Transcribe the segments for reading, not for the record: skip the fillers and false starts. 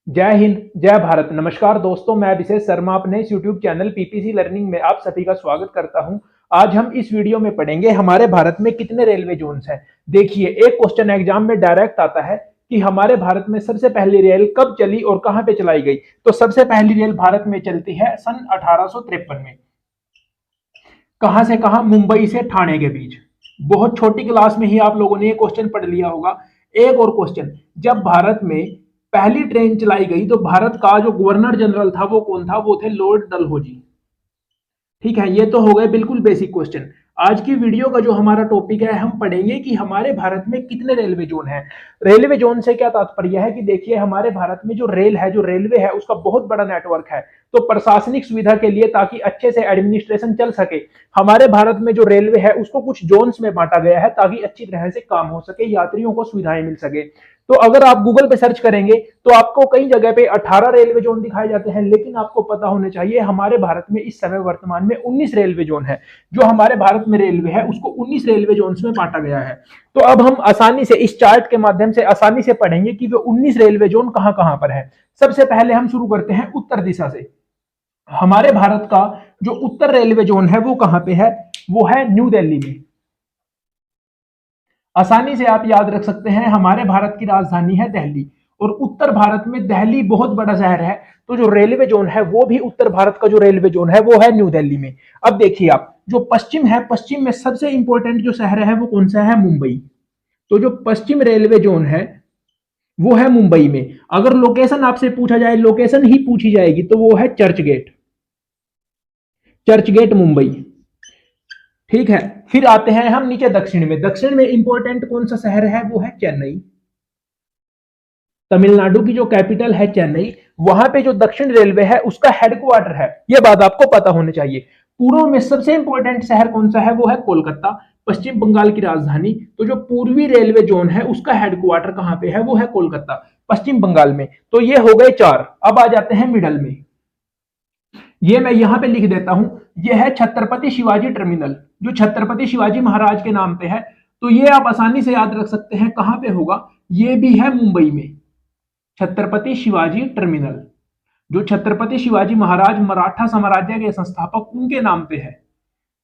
जय हिंद, जय भारत। नमस्कार दोस्तों, मैं अभिषेक शर्मा अपने इस यूट्यूब चैनल पीपीसी लर्निंग में आप सभी का स्वागत करता हूं। आज हम इस वीडियो में पढ़ेंगे हमारे भारत में कितने रेलवे जोन्स हैं। देखिए, एक क्वेश्चन एग्जाम में डायरेक्ट आता है कि हमारे भारत में सबसे पहली रेल कब चली और कहां पे चलाई गई। तो सबसे पहली रेल भारत में चलती है सन 1853 में। कहां से कहां? मुंबई से ठाणे के बीच। बहुत छोटी क्लास में ही आप लोगों ने ये क्वेश्चन पढ़ लिया होगा। एक और क्वेश्चन, जब भारत में पहली ट्रेन चलाई गई तो भारत का जो गवर्नर जनरल था वो कौन था? वो थे लॉर्ड डलहौजी। ठीक है, ये तो हो गए बिल्कुल बेसिक क्वेश्चन। आज की वीडियो का जो हमारा टॉपिक है, हम पढ़ेंगे कि हमारे भारत में कितने रेलवे जोन हैं। रेलवे जोन से क्या तात्पर्य है कि देखिए, हमारे भारत में जो रेल है, जो रेलवे है, उसका बहुत बड़ा नेटवर्क है। तो प्रशासनिक सुविधा के लिए, ताकि अच्छे से एडमिनिस्ट्रेशन चल सके, हमारे भारत में जो रेलवे है उसको कुछ जोन्स में बांटा गया है, ताकि अच्छी तरह से काम हो सके, यात्रियों को सुविधाएं मिल सके। तो अगर आप गूगल पे सर्च करेंगे तो आपको कई जगह पे 18 रेलवे जोन दिखाए जाते हैं, लेकिन आपको पता होना चाहिए हमारे भारत में इस समय वर्तमान में 19 रेलवे जोन है। जो हमारे भारत में रेलवे है उसको 19 रेलवे जोन में बांटा गया है। तो अब हम आसानी से इस चार्ट के माध्यम से आसानी से पढ़ेंगे कि वो 19 रेलवे जोन कहां कहां पर है। सबसे पहले हम शुरू करते हैं उत्तर दिशा से। हमारे भारत का जो उत्तर रेलवे जोन है वो कहां पे है? वो है न्यू दिल्ली में। आसानी से आप याद रख सकते हैं, हमारे भारत की राजधानी है दिल्ली, और उत्तर भारत में दिल्ली बहुत बड़ा शहर है। तो जो रेलवे जोन है वो भी उत्तर भारत का जो रेलवे जोन है वो है न्यू दिल्ली में। अब देखिए आप, जो पश्चिम है, पश्चिम में सबसे इंपॉर्टेंट जो शहर है वो कौन सा है? मुंबई। तो जो पश्चिम रेलवे जोन है वो है मुंबई में। अगर लोकेशन आपसे पूछा जाए, लोकेशन ही पूछी जाएगी, तो वो है चर्च गेट। चर्च गेट मुंबई। ठीक है, फिर आते हैं हम नीचे दक्षिण में। दक्षिण में इंपॉर्टेंट कौन सा शहर है? वो है चेन्नई। तमिलनाडु की जो कैपिटल है चेन्नई, वहां पे जो दक्षिण रेलवे है उसका हेडक्वार्टर है। यह बात आपको पता होनी चाहिए। पूर्व में सबसे इंपॉर्टेंट शहर कौन सा है? वो है कोलकाता, पश्चिम बंगाल की राजधानी। तो जो पूर्वी रेलवे जोन है उसका हेडक्वार्टर कहां पे है? वो है कोलकाता, पश्चिम बंगाल में। तो ये हो गए 4। अब आ जाते हैं मिडल में। ये मैं यहां पे लिख देता हूं, यह है छत्रपति शिवाजी टर्मिनल, जो छत्रपति शिवाजी महाराज के नाम पे है। तो ये आप आसानी से याद रख सकते हैं, कहां पे होगा? ये भी है मुंबई में, छत्रपति शिवाजी टर्मिनल। जो छत्रपति शिवाजी महाराज मराठा साम्राज्य के संस्थापक, उनके नाम पे है।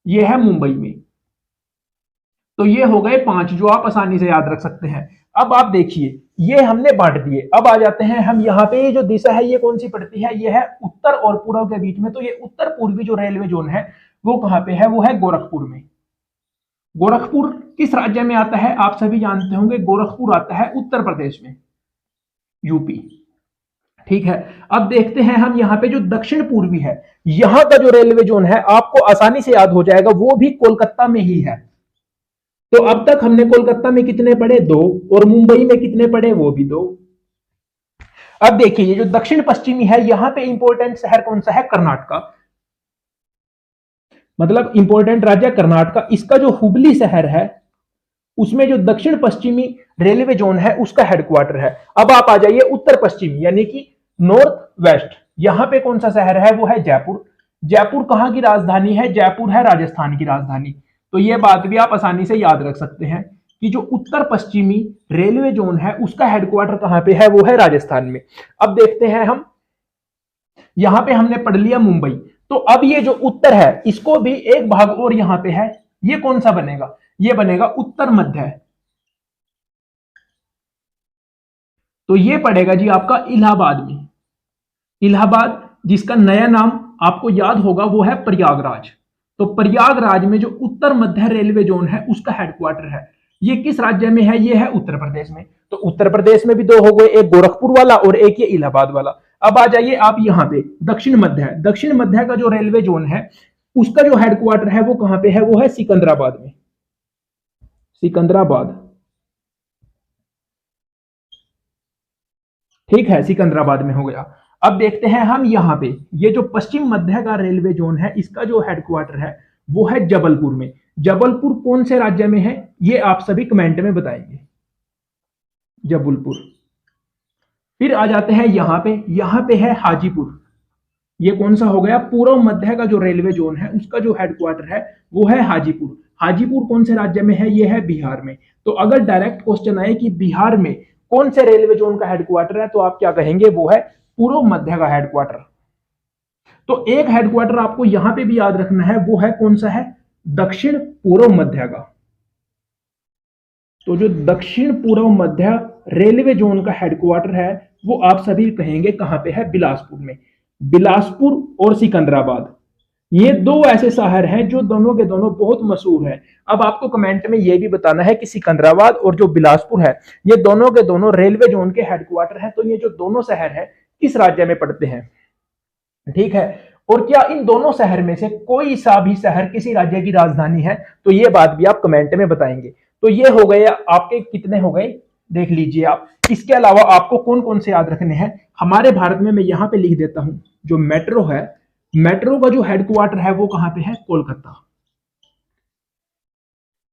यह है मुंबई में। तो ये हो गए 5 जो आप आसानी से याद रख सकते हैं। अब आप देखिए, ये हमने बांट दिए। अब आ जाते हैं हम यहाँ पे, जो दिशा है ये कौन सी पड़ती है? ये है उत्तर और पूर्व के बीच में। तो ये उत्तर पूर्वी जो रेलवे जोन है वो कहां पे है? वो है गोरखपुर में। गोरखपुर किस राज्य में आता है? आप सभी जानते होंगे, गोरखपुर आता है उत्तर प्रदेश में, यूपी। ठीक है, अब देखते हैं हम यहाँ पे जो दक्षिण पूर्वी है, यहां का जो रेलवे जोन है आपको आसानी से याद हो जाएगा, वो भी कोलकाता में ही है। तो अब तक हमने कोलकाता में कितने पढ़े? 2। और मुंबई में कितने पढ़े? वो भी 2। अब देखिए, ये जो दक्षिण पश्चिमी है, यहां पे इंपॉर्टेंट शहर कौन सा है? कर्नाटका। मतलब इंपॉर्टेंट राज्य कर्नाटका। इसका जो हुबली शहर है उसमें जो दक्षिण पश्चिमी रेलवे जोन है उसका हेडक्वार्टर है। अब आप आ जाइए उत्तर पश्चिमी, यानी कि नॉर्थ वेस्ट। यहां पे कौन सा शहर है? वो है जयपुर। जयपुर कहां की राजधानी है? जयपुर है राजस्थान की राजधानी। तो यह बात भी आप आसानी से याद रख सकते हैं कि जो उत्तर पश्चिमी रेलवे जोन है उसका हेडक्वार्टर कहां पे है? वो है राजस्थान में। अब देखते हैं हम, यहां पे हमने पढ़ लिया मुंबई। तो अब ये जो उत्तर है इसको भी एक भाग और यहां पे है, ये कौन सा बनेगा? ये बनेगा उत्तर मध्य। तो ये पड़ेगा जी आपका इलाहाबाद में। इलाहाबाद, जिसका नया नाम आपको याद होगा वो है प्रयागराज। तो प्रयागराज में जो उत्तर मध्य रेलवे जोन है उसका हेडक्वार्टर है। ये किस राज्य में है? ये है उत्तर प्रदेश में। तो उत्तर प्रदेश में भी 2 हो गए, एक गोरखपुर वाला और एक ये इलाहाबाद वाला। अब आ जाइए आप यहाँ पे दक्षिण मध्य। दक्षिण मध्य का जो रेलवे जोन है उसका जो हेडक्वार्टर है वो कहां पे है? वो है सिकंदराबाद में। सिकंदराबाद, ठीक है, सिकंदराबाद में हो गया। अब देखते हैं हम यहाँ पे, ये जो पश्चिम मध्य का रेलवे जोन है इसका जो हेडक्वार्टर है वो है जबलपुर में। जबलपुर कौन से राज्य में है? ये आप सभी कमेंट में बताएंगे, जबलपुर। फिर आ जाते हैं यहाँ पे है हाजीपुर। ये कौन सा हो गया? पूर्व मध्य का जो रेलवे जोन है उसका जो हेडक्वार्टर है वो है हाजीपुर। हाजीपुर कौन से राज्य में है? ये है बिहार में। तो अगर डायरेक्ट क्वेश्चन आए कि बिहार में कौन से रेलवे जोन का हेडक्वार्टर है, तो आप क्या कहेंगे, वो है पूर्व मध्य का हेडक्वार्टर। तो एक हेडक्वार्टर आपको यहां पे भी याद रखना है, वो है कौन सा है, दक्षिण पूर्व मध्य का। तो जो दक्षिण पूर्व मध्य रेलवे जोन का हेडक्वार्टर है वो आप सभी कहेंगे कहां पे है, बिलासपुर में। बिलासपुर और सिकंदराबाद, ये दो ऐसे शहर हैं जो दोनों के दोनों बहुत मशहूर हैं। अब आपको कमेंट में ये भी बताना है कि सिकंदराबाद और जो बिलासपुर है ये दोनों के दोनों रेलवे जोन के हेडक्वार्टर हैं। तो ये जो दोनों शहर हैं किस राज्य में पड़ते हैं, ठीक है। और क्या इन दोनों शहर में से कोई सा भी शहर किसी राज्य की राजधानी है, तो ये बात भी आप कमेंट में बताएंगे। तो ये हो गए आपके, कितने हो गए देख लीजिए आप। इसके अलावा आपको कौन कौन से याद रखने हैं हमारे भारत में, मैं यहां पे लिख देता हूं। जो मेट्रो है, मेट्रो का जो हेडक्वार्टर है वो कहां पे है, कोलकाता।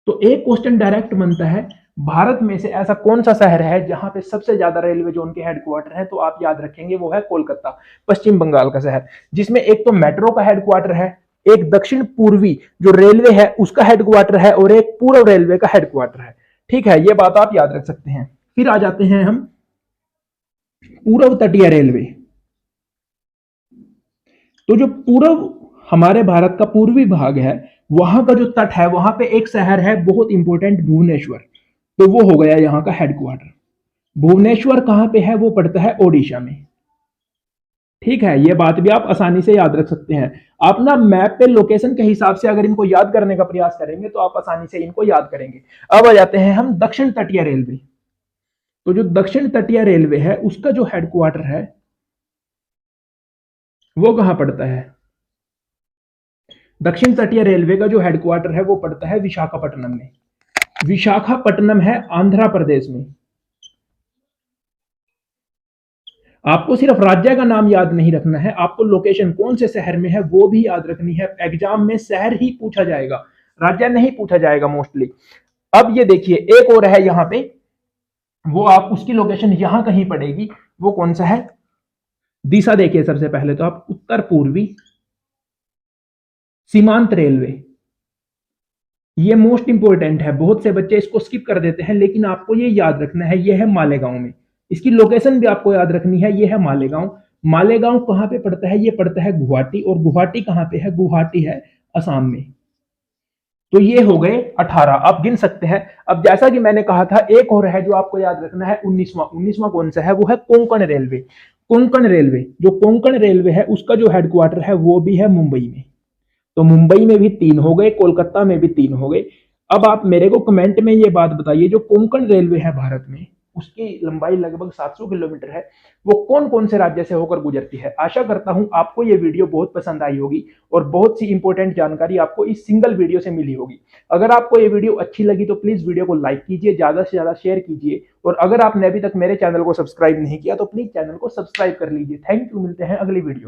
तो एक क्वेश्चन डायरेक्ट बनता है, भारत में से ऐसा कौन सा शहर है जहां पे सबसे ज्यादा रेलवे जोन के हेडक्वार्टर है, तो आप याद रखेंगे वो है कोलकाता, पश्चिम बंगाल का शहर, जिसमें एक तो मेट्रो का हेडक्वार्टर है, एक दक्षिण पूर्वी जो रेलवे है उसका हेडक्वार्टर है, और एक पूर्व रेलवे का हेडक्वार्टर है। ठीक है, ये बात आप याद रख सकते हैं। फिर आ जाते हैं हम पूर्व तटीय रेलवे। तो जो पूर्व हमारे भारत का पूर्वी भाग है, वहां का जो तट है वहां पे एक शहर है बहुत इंपॉर्टेंट, भुवनेश्वर। तो वो हो गया यहाँ का हेडक्वार्टर। भुवनेश्वर कहां पे है, वो पड़ता है ओडिशा में। ठीक है, ये बात भी आप आसानी से याद रख सकते हैं। आप ना मैप पे लोकेशन के हिसाब से अगर इनको याद करने का प्रयास करेंगे तो आप आसानी से इनको याद करेंगे। अब आ जाते हैं हम दक्षिण तटीय रेलवे। तो जो दक्षिण तटीय रेलवे है उसका जो हेडक्वार्टर है वो कहां पड़ता है, दक्षिण तटीय रेलवे का जो हेडक्वार्टर है वो पड़ता है विशाखापट्टनम में। विशाखापट्टनम है आंध्र प्रदेश में। आपको सिर्फ राज्य का नाम याद नहीं रखना है, आपको लोकेशन कौन से शहर में है वो भी याद रखनी है। एग्जाम में शहर ही पूछा जाएगा, राज्य नहीं पूछा जाएगा मोस्टली। अब ये देखिए एक और है यहां पे, वो आप उसकी लोकेशन यहां कहीं पड़ेगी, वो कौन सा है, दिशा देखिए सबसे पहले तो आप, उत्तर पूर्वी सीमांत रेलवे। ये मोस्ट इंपोर्टेंट है, बहुत से बच्चे इसको स्किप कर देते हैं, लेकिन आपको ये याद रखना है, ये है मालेगांव में। इसकी लोकेशन भी आपको याद रखनी है, ये है मालेगांव। मालेगांव कहां पे पड़ता है, ये पड़ता है गुवाहाटी, और गुवाहाटी कहां पे है, गुवाहाटी है असम में। तो ये हो गए 18, आप गिन सकते हैं। अब जैसा कि मैंने कहा था एक और है जो आपको याद रखना है, 19वां कौन सा है, वो है कोंकण रेलवे। कोंकण रेलवे, जो कोंकण रेलवे है उसका जो हेडक्वार्टर है वो भी है मुंबई में। तो मुंबई में भी 3 हो गए, कोलकाता में भी 3 हो गए। अब आप मेरे को कमेंट में ये बात बताइए, जो कोंकण रेलवे है भारत में उसकी लंबाई लगभग 700 किलोमीटर है, वो कौन कौन से राज्य से होकर गुजरती है। आशा करता हूं आपको ये वीडियो बहुत पसंद आई होगी और बहुत सी इंपॉर्टेंट जानकारी आपको इस सिंगल वीडियो से मिली होगी। अगर आपको ये वीडियो अच्छी लगी तो प्लीज वीडियो को लाइक कीजिए, ज्यादा से ज्यादा शेयर कीजिए, और अगर आपने अभी तक मेरे चैनल को सब्सक्राइब नहीं किया तो प्लीज चैनल को सब्सक्राइब कर लीजिए। थैंक यू, मिलते हैं अगली वीडियो।